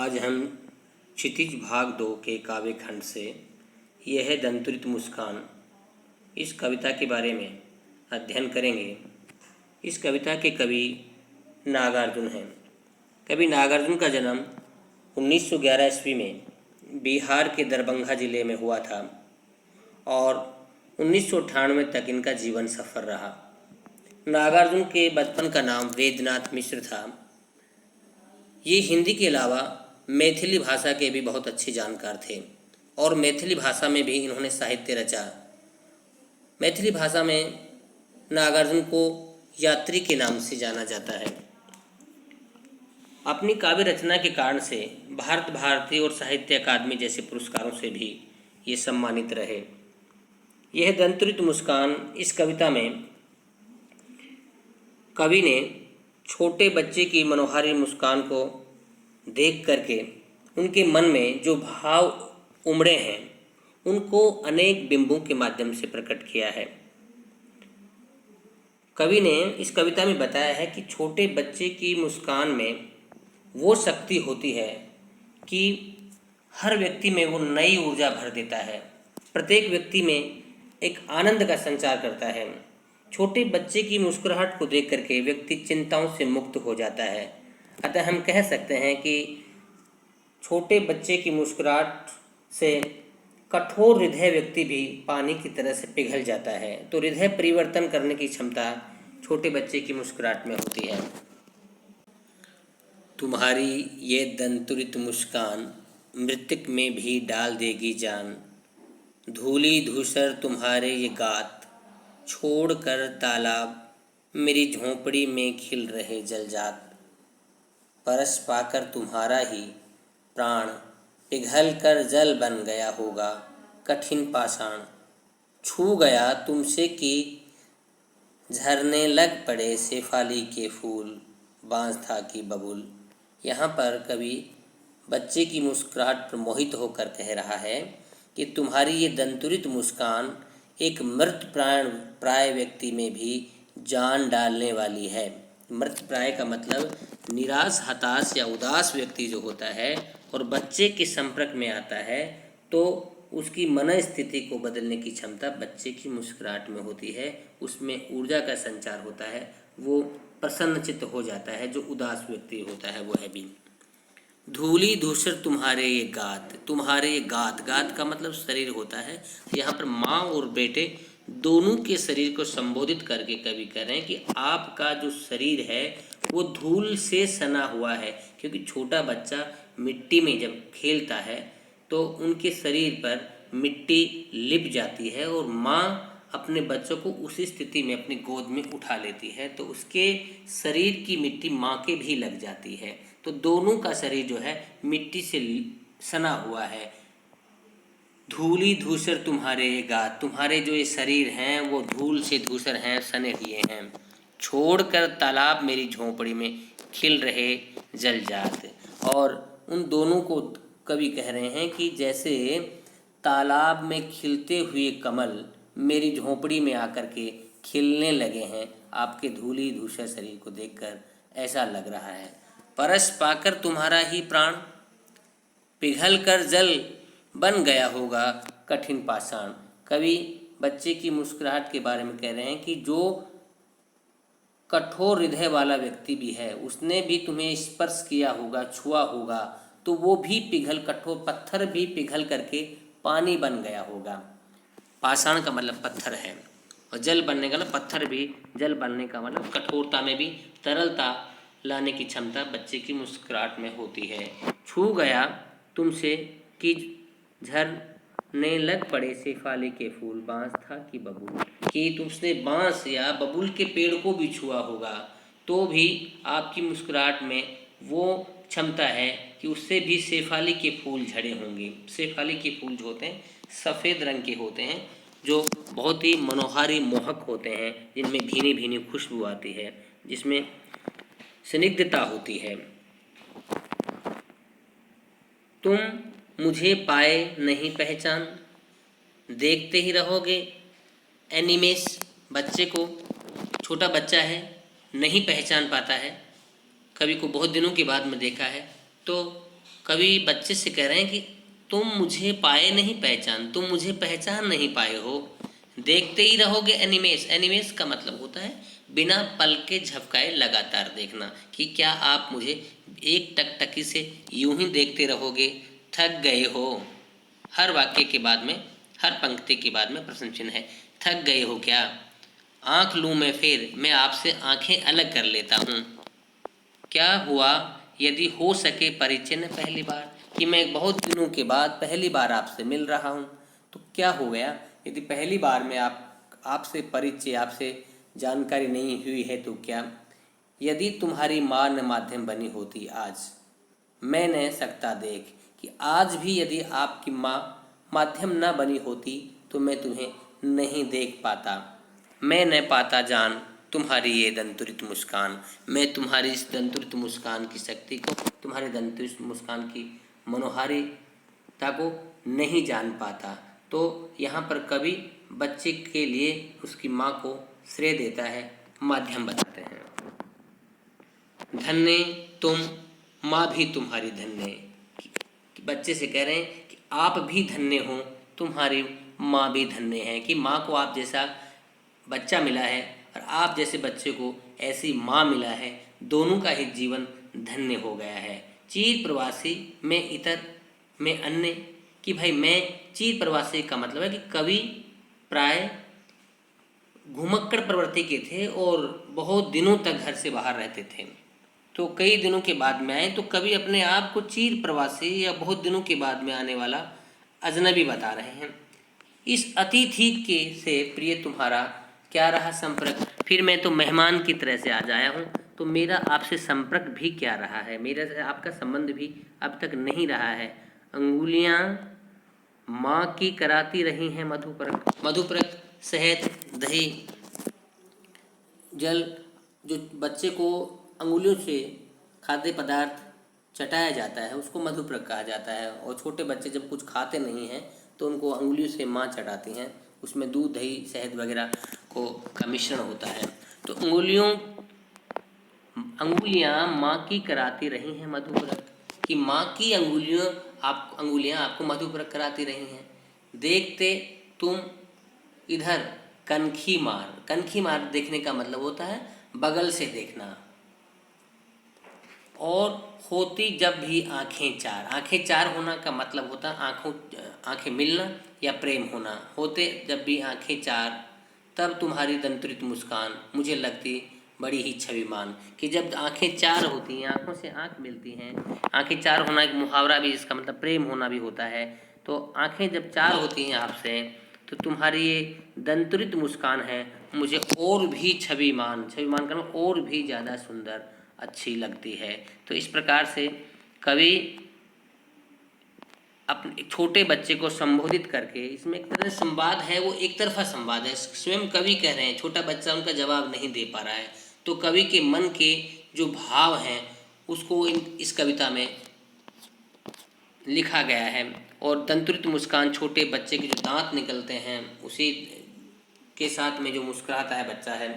आज हम क्षितिज भाग 2 के काव्य खंड से यह है दंतुरित मुस्कान इस कविता के बारे में अध्ययन करेंगे। इस कविता के कवि नागार्जुन हैं। कवि नागार्जुन का जन्म 1911 ईस्वी में बिहार के दरभंगा जिले में हुआ था और 1998 तक इनका जीवन सफर रहा। नागार्जुन के बचपन का नाम वेदनाथ मिश्र था। ये हिंदी के अलावा मैथिली भाषा के भी बहुत अच्छे जानकार थे और मैथिली भाषा में भी इन्होंने साहित्य रचा। मैथिली भाषा में नागार्जुन को यात्री के नाम से जाना जाता है। अपनी काव्य रचना के कारण से भारत भारती और साहित्य अकादमी जैसे पुरस्कारों से भी ये सम्मानित रहे। यह दंतुरित मुस्कान इस कविता में कवि ने छोटे बच्चे की मनोहारी मुस्कान को देख करके उनके मन में जो भाव उमड़े हैं उनको अनेक बिंबों के माध्यम से प्रकट किया है। कवि ने इस कविता में बताया है कि छोटे बच्चे की मुस्कान में वो शक्ति होती है कि हर व्यक्ति में वो नई ऊर्जा भर देता है, प्रत्येक व्यक्ति में एक आनंद का संचार करता है। छोटे बच्चे की मुस्कुराहट को देख करके व्यक्ति चिंताओं से मुक्त हो जाता है। अतः हम कह सकते हैं कि छोटे बच्चे की मुस्कुराहट से कठोर हृदय व्यक्ति भी पानी की तरह से पिघल जाता है। तो हृदय परिवर्तन करने की क्षमता छोटे बच्चे की मुस्कुराहट में होती है। तुम्हारी ये दंतुरित मुस्कान मृतक में भी डाल देगी जान, धूली धूसर तुम्हारे ये गात, छोड़कर तालाब मेरी झोंपड़ी में खिल रहे जलजात। परस पाकर तुम्हारा ही प्राण पिघल कर जल बन गया होगा कठिन पाषाण, छू गया तुमसे कि झरने लग पड़े शेफाली के फूल, बांस था कि बबूल। यहाँ पर कवि बच्चे की मुस्कुराहट पर मोहित होकर कह रहा है कि तुम्हारी ये दंतुरित मुस्कान एक मृत प्राय व्यक्ति में भी जान डालने वाली है। मृत प्राय का मतलब निराश, हताश या उदास व्यक्ति जो होता है और बच्चे के संपर्क में आता है तो उसकी मन स्थिति को बदलने की क्षमता बच्चे की मुस्कुराहट में होती है। उसमें ऊर्जा का संचार होता है, वो प्रसन्नचित्त हो जाता है। जो उदास व्यक्ति होता है वो है भी। धूली धूसर तुम्हारे ये गात, तुम्हारे ये गात, गात का मतलब शरीर होता है। यहाँ पर माँ और बेटे दोनों के शरीर को संबोधित करके कवि कह रहे हैं कि आपका जो शरीर है वो धूल से सना हुआ है, क्योंकि छोटा बच्चा मिट्टी में जब खेलता है तो उनके शरीर पर मिट्टी लिप जाती है और माँ अपने बच्चों को उसी स्थिति में अपनी गोद में उठा लेती है तो उसके शरीर की मिट्टी माँ के भी लग जाती है। तो दोनों का शरीर जो है मिट्टी से सना हुआ है। धूली धूसर तुम्हारे ये गात, तुम्हारे जो ये शरीर हैं वो धूल से धूसर हैं, सने हुए हैं। छोड़कर तालाब मेरी झोंपड़ी में खिल रहे जलजात। और उन दोनों को कवि कह रहे हैं कि जैसे तालाब में खिलते हुए कमल मेरी झोंपड़ी में आकर के खिलने लगे हैं, आपके धूली धूसर शरीर को देखकर ऐसा लग रहा है। परस पाकर तुम्हारा ही प्राण पिघल कर जल बन गया होगा कठिन पाषाण। कवि बच्चे की मुस्कुराहट के बारे में कह रहे हैं कि जो कठोर हृदय वाला व्यक्ति भी है उसने भी तुम्हें स्पर्श किया होगा, छुआ होगा, तो वो भी पिघल, कठोर पत्थर भी पिघल करके पानी बन गया होगा। पाषाण का मतलब पत्थर है और जल बनने का मतलब पत्थर भी जल बनने का मतलब कठोरता में भी तरलता लाने की क्षमता बच्चे की मुस्कुराहट में होती है। छू गया तुमसे कि झरने लग पड़े शेफाली के फूल, बांस था कि बबूल, कि तुमने बांस या बबूल के पेड़ को भी छुआ होगा तो भी आपकी मुस्कुराहट में वो क्षमता है कि उससे भी शेफाली के फूल झड़े होंगे। शेफाली के फूल जो होते हैं सफ़ेद रंग के होते हैं, जो बहुत ही मनोहारी मोहक होते हैं, जिनमें भीनी भीनी खुशबू आती है, जिसमें स्निग्धता होती है। तुम मुझे पाए नहीं पहचान, देखते ही रहोगे एनिमेस। बच्चे को, छोटा बच्चा है, नहीं पहचान पाता है, कवि को बहुत दिनों के बाद में देखा है तो कवि बच्चे से कह रहे हैं कि तुम मुझे पाए नहीं पहचान, तुम मुझे पहचान नहीं पाए हो, देखते ही रहोगे एनिमेस। एनिमेस का मतलब होता है बिना पल के झपकाए लगातार देखना, कि क्या आप मुझे एक टकटकी से यूं ही देखते रहोगे, थक गए हो। हर वाक्य के बाद में, हर पंक्ति के बाद में प्रश्न चिन्ह है। थक गए हो क्या? आँख लूँ मैं फिर, मैं आपसे आँखें अलग कर लेता हूँ। क्या हुआ यदि हो सके परिचय न पहली बार, कि मैं बहुत दिनों के बाद पहली बार आपसे मिल रहा हूँ, तो क्या हो गया यदि पहली बार में आपसे परिचय, आपसे जानकारी नहीं हुई है तो क्या? यदि तुम्हारी माँ न माध्यम बनी होती आज, मैं न सकता देख, कि आज भी यदि आपकी माँ माध्यम न बनी होती तो मैं तुम्हें नहीं देख पाता। मैं न पाता जान तुम्हारी ये दंतुरित मुस्कान, मैं तुम्हारी इस दंतुरित मुस्कान की शक्ति को, तुम्हारे दंतुरित मुस्कान की मनोहारिता को नहीं जान पाता। तो यहाँ पर कवि बच्चे के लिए उसकी माँ को श्रेय देता है, माध्यम बताते हैं। धन्य तुम, माँ भी तुम्हारी धन्य। कि बच्चे से कह रहे हैं कि आप भी धन्य हो, तुम्हारी माँ भी धन्य है, कि माँ को आप जैसा बच्चा मिला है और आप जैसे बच्चे को ऐसी माँ मिला है, दोनों का ही जीवन धन्य हो गया है। चीर प्रवासी में इतर में अन्य, कि भाई मैं चीर प्रवासी का मतलब है कि कवि प्राय घुमक्कड़ प्रवृत्ति के थे और बहुत दिनों तक घर से बाहर रहते थे। तो कई दिनों के बाद में आए, तो कवि अपने आप को चीर प्रवासी या बहुत दिनों के बाद में आने वाला अजनबी बता रहे हैं। इस अतिथि के से प्रिय तुम्हारा क्या रहा संपर्क, फिर मैं तो मेहमान की तरह से आज आया हूँ, तो मेरा आपसे संपर्क भी क्या रहा है, मेरा से आपका संबंध भी अब तक नहीं रहा है। अंगुलियाँ माँ की कराती रही हैं मधुपरक। मधुपरक शहद, दही, जल, जो बच्चे को अंगुलियों से खाद्य पदार्थ चटाया जाता है उसको मधुपरक कहा जाता है। और छोटे बच्चे जब कुछ खाते नहीं हैं तो उनको अंगुलियों से माँ चटाती हैं, उसमें दूध, दही, शहद वगैरह का मिश्रण होता है। तो अंगुलियाँ माँ की कराती रही हैं मधुपरक, कि माँ की अंगुलियाँ आपको मधुपरक कराती रही हैं। देखते तुम इधर कनखी मार। कनखी मार देखने का मतलब होता है बगल से देखना। और होती जब भी आँखें चार। आँखें चार होना का मतलब होता है आँखें मिलना या प्रेम होना। होते जब भी आँखें चार, तब तुम्हारी दंतुरित मुस्कान मुझे लगती बड़ी ही छविमान। कि जब आँखें चार होती हैं, आँखों से आँख मिलती हैं, आँखें चार होना एक मुहावरा भी, इसका मतलब प्रेम होना भी होता है। तो आँखें जब चार होती हैं आपसे, तो तुम्हारी ये दंतुरित मुस्कान है मुझे और भी छविमान का मतलब और भी ज़्यादा सुंदर, अच्छी लगती है। तो इस प्रकार से कवि अपने छोटे बच्चे को संबोधित करके, इसमें एक तरह से संवाद है, वो एक तरफा संवाद है। स्वयं कवि कह रहे हैं, छोटा बच्चा उनका जवाब नहीं दे पा रहा है, तो कवि के मन के जो भाव हैं उसको इस कविता में लिखा गया है। और दंतुरित मुस्कान, छोटे बच्चे के जो दांत निकलते हैं उसी के साथ में जो मुस्कुराता है बच्चा है,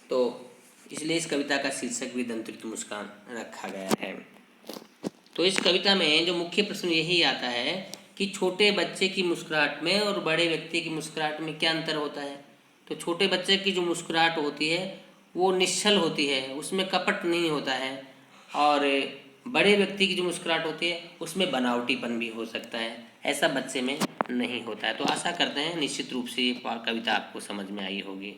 तो इसलिए इस कविता का शीर्षक भी दंतुरित मुस्कान रखा गया है। तो इस कविता में जो मुख्य प्रश्न यही आता है कि छोटे बच्चे की मुस्कुराहट में और बड़े व्यक्ति की मुस्कुराहट में क्या अंतर होता है। तो छोटे बच्चे की जो मुस्कुराहट होती है वो निश्चल होती है, उसमें कपट नहीं होता है। और बड़े व्यक्ति की जो मुस्कुराहट होती है उसमें बनावटीपन भी हो सकता है, ऐसा बच्चे में नहीं होता है। तो आशा करते हैं निश्चित रूप से ये कविता आपको समझ में आई होगी।